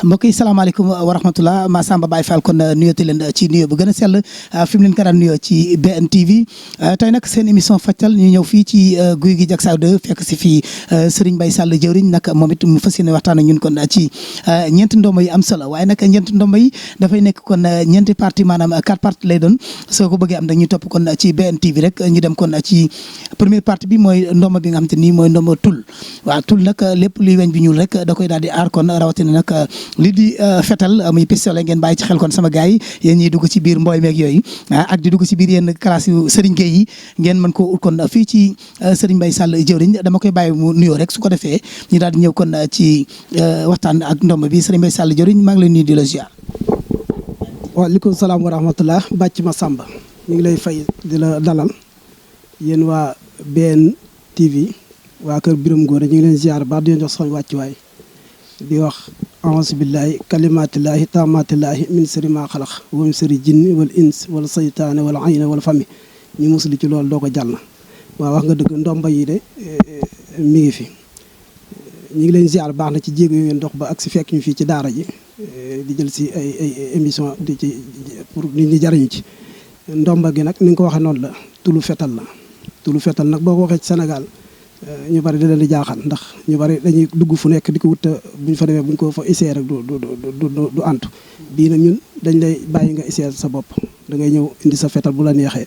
mbokk yi salaamaaleykum wa rahmatulah Massamba Baye Fall kon nuyooti leen ci nuyoo bu gën a sell fi mu leen ko daan nuyoo ci BNTV tey nag seen émission Fajtal ñu ñëw fii ci Guy gi Diacksao 2 fekk si fii Serigne Mbaye Sall jëwriñ nag moom it mu fas yéene waxtaan ak ñun kon ci ñeenti ndombo yi am solo waaye nag ñeenti ndombo yi dafay nekk kon ñeenti parti maanaam 4 parties lay doon soo ko bëggee am nag ñu topp kon ci BNTV rek ñu dem kon ci première partie bi mooy ndombo bi nga xam te ni mooy ndombo tul waaw tul nag lépp luy weñ bi ñuul rek da koy daal di aar kon rawatina nag lii di fetal muy pistolet ngeen bàyyi ci xel kon sama gars yi yéen ñiy dugg ci biir mbooy meeg yooyu ak di dugg ci biir yenn classe yu Serigne Gueye yi ngeen mën koo ut kon fii ci Serigne Mbaye Sall jëwriñ dama koy bàyyi mu nuyoo rek su ko defee ñu daal di ñëw kon ci waxtaan ak ndomb bi Serigne Mbaye Sall jëwriñ maa ngi lay nuyu di la ziar. waaleykum salaam wa rahmatullah bàcc Massamba ñu ngi lay fay di la dalal yéen waa BNTV waa kër Biram Ngor ñu ngi leen ziar ba di leen jox soñ wàccuwaay di wax auzu billahi kalimatillahi taamatillahi min sharri ma xalaq wa min sharri jinni wal ins wala saytaane wala ayna wala fami ñu musli ci loolu doo ko jàll waaw wax nga dëgg ndomba yi de mi ngi fi ñu ngi leen ziar baax na ci jéego yu ngeen dox ba ak si fekk ñu fii ci daara ji di jël si ay émission di ci pour nit ñi jariñu ci ndomba gi nag ni nga ko waxee noonu la tulu fetal la tulu fetal nag boo ko waxee ci Sénégal ñu bari da leen di jaaxal ndax ñu bari dañuy dugg fu nekk di ko wut bu ñu fa demee bu ñu ko fa essayé rek du antu bii nag ñun dañ lay bàyyi nga essayé sa bopp da ngay ñëw indi sa fetal bu la neexee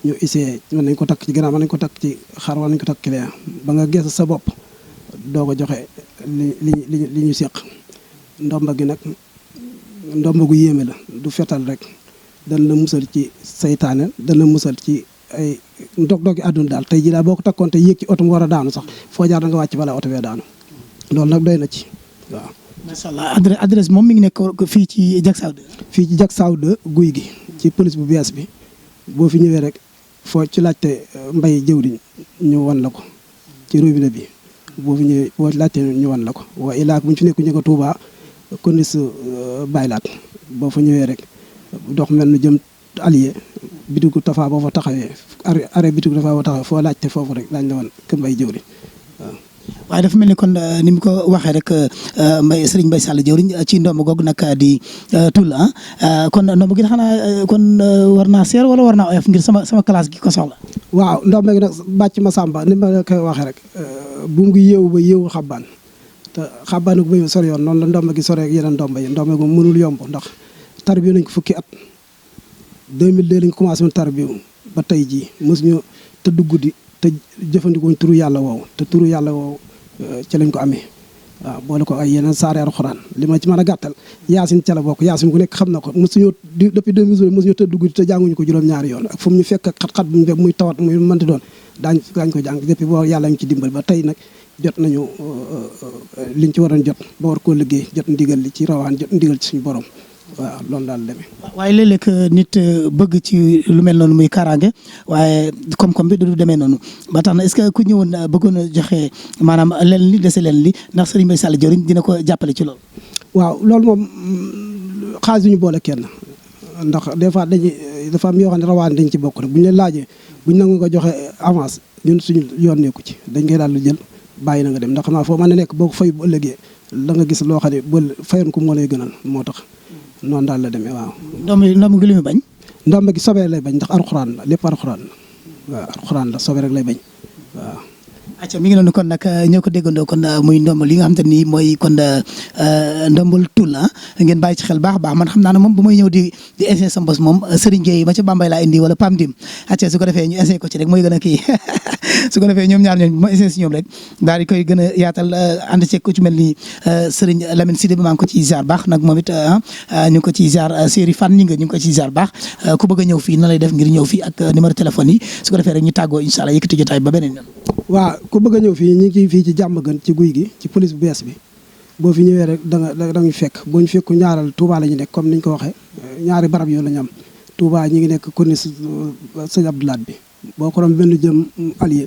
ñu essayé mën nañ ko takk ci gannaaw mën nañ ko takk ci xar wala nañ ko takk ci lee ba nga gis sa bopp doo ko joxe li ñu seq ndomba gi nag ndomba gu yéeme la du fetal rek dana la musal ci saytaane dana musal ci ay dog-dog yi àdduna daal tey jii daal boo ko takkoon te yéeg ci oto mu war a daanu sax foo jaar da nga wàcc balaa oto bee daanu loolu nag doy na ci waaw. macha allah adresse moom mi ngi nekk fii ci Diacksao 2. fii ci Diacksao 2 guy gi ci police bu bees bi boo fi ñëwee rek foo ci laajte mbay jëwriñ ñu wan la ko ci robinet bi boo fi ñëwee boo laajte ñu wan la ko waaye ilaak bu ñu fi nekk ñu ko Touba konnis baylaat boo fa ñëwee rek dox mel na jëm allié bitigu Tafa boo fa taxawee arrêt bitigu Tafa boo taxawee foo laajte foofu rek daañu la woon kër Mbaye jëwriñ waaw. waaye dafa mel ni kon ni mu ko waxee rek Serigne Mbaye Sall jëwriñ ci ndomb googu nag di tul kon ndomb gi xanaa kon war naa seer wala war naa oyof ngir sama classe gi ko soxla. waaw ndomb gi nag bàcc Massamba ni ma koy waxee rek bu ngi yéewu ba yéewu xabbaan te xabbaan ko ba sori yoon noonu la ndomb gi sore ak yeneen ndomb yi ndomb gi mënul yomb ndax tarbiyu nañ ko fukki at 2002 lañ commencé woon tarbiyu ba tey jii mosuñu tëdd guddi te jëfandikoo turu yàlla woowu te turu yàlla woowu ci lañ ko amee waaw boole ko ay yeneen saare alxuraan li ma ci mën a gàttal yaasin ca la bokk yaasin ku nekk xam na ko mosuñu depuis 2012 mosuñu tëdd guddi te jànguñu ko juróom-ñaari yoon ak fu mu ñu fekk xat-xat bu ñu fekk muy tawat muy mënti doon daañ ko jàng depuis boo yàlla ñu ci dimbal ba tey nag jot nañu liñ ci waroon jot ba war koo liggéey jot ndigal li ci rawaan jot ndigal ci suñu borom waaw loolu daal demee. waaye léeg-léeg nit bëgg ci lu mel noonu muy kaaraange waaye koom-koom bi du demee noonu ba tax na est-ce que ku ñëwoon bëggoon a joxe maanaam leen li dese leen li ndax Serigne Mbaye Sall jëriñ dina ko jàppale ci loolu. waaw loolu moom xaalis du ñu boole kenn ndax des fois dafa am yoo xam ne rawaan dañ ci bokk rek bu ñu leen laajee bu ñu nangu nga joxe avance ñun suñu yoon nekku ci dañ koy daal di jël bàyyi na nga dem ndax xam naa foo mën a nekk boo ko fay bu ëllëgee la nga gis loo xam ne ba fayoon ko moo lay gënal moo tax. noonu daal la demee waaw. ndomb gi li mu bañ. ndomb gi sobee lay bañ ndax alxuraan la lépp alxuraan la waaw alxuraan la sobee rek lay bañ waaw. acca mi ngi noonu kon nag ñoo ko déggandoo kon muy ndomb li nga xam te ni mooy kon ndombal tul ngeen bàyyi ci xel baax baax man xam naa ne moom bu may ñëw di essayé sa mbos moom Serigne Gueye ma ca Bambey laa indi wala Pam Dim acca su ko defee ñu essayé ko ci rek mooy gën a kii su ko defee ñoom ñaar ñooñu bu ma essayé si ñoom rek daal di koy gën a yaatal ànd ceeg ku ci mel ni Serigne Lamine Sidé bi maa ngi ko ciy ziar baax nag moom it ñu ngi ko ciy ziar série fan ñi nga ñu ngi ko ciy ziar baax ku bëgg a ñëw fii na lay def ngir ñëw fii ak numéro téléphone yi su ko defee rek ñu tàggoo incha allah yëkkati jotaay ba beneen yoon. waaw ku bëgg a ñëw fii ñu ngi fii ci jàmm gën ci guy gi ci police bu bees bi boo fi ñëwee rek da nga fekk boo ñu fekku ñaaral Touba la ñu nekk comme ni ñu ko waxee ñaari barab yooyu la ñu am Touba ñi ngi nekk corniche sëñ Abdoulaye bi boo ko doon benn jëm allié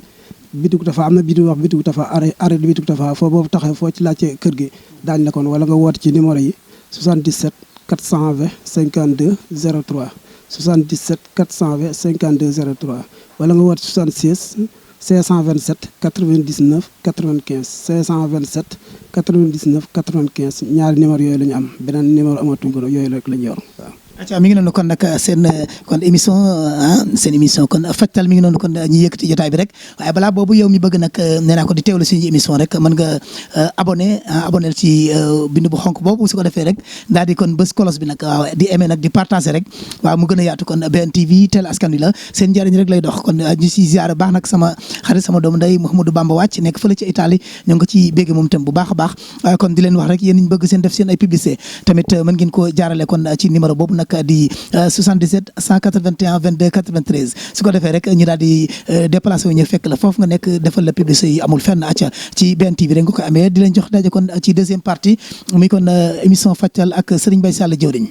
bitigu Tafa am na bitigu wax bitigu Tafa arrêt bitigu Tafa foo boobu taxee foo ci laajte kër gi daañu la kon wala nga woote ci numéro yi 77 420 52 03 77 420 52 03 wala nga woote 76 527 99 95 527 99 95 ñaari numéro yooyu la ñu am beneen numéro amatuñ ko yooyu rek la ñu yor waaw. acca mi ngi noonu kon nag seen kon émission seen émission kon fajtal mi ngi noonu kon ñu yëkkati jotaay bi rek waaye balaa boobu yow mi bëgg nag nee naa ko di teewlu suñu émission rek mën nga abonné ci bind bu xonk boobu su ko defee rek daal di kon bés kolos bi nag waaw di aimé nag di partagé rek waaw mu gën a yaatu kon BNTV teel askan wi la seen njëriñ rek lay dox kon ñu si ziar baax nag sama xarit sama doomu ndey Mouhamadou Bamba Wàcc nekk fële ci Italie ñoo ngi ko ci bégg moom tam bu baax a baax kon di leen wax rek yéen ñu bëgg seen def seen ay publicité tamit mën ngeen ko jaarale kon ci numéro boobu nag di 77 181 22 93 su ko defee rek ñu daal di déplacé wu ñu fekk la foofu nga nekk defal la publicité yi amul fenn acca ci BNTV rek nga ko amee di leen jox daje kon ci deuxième partie muy kon émission fajtal ak Serigne Mbaye Sall jëwriñ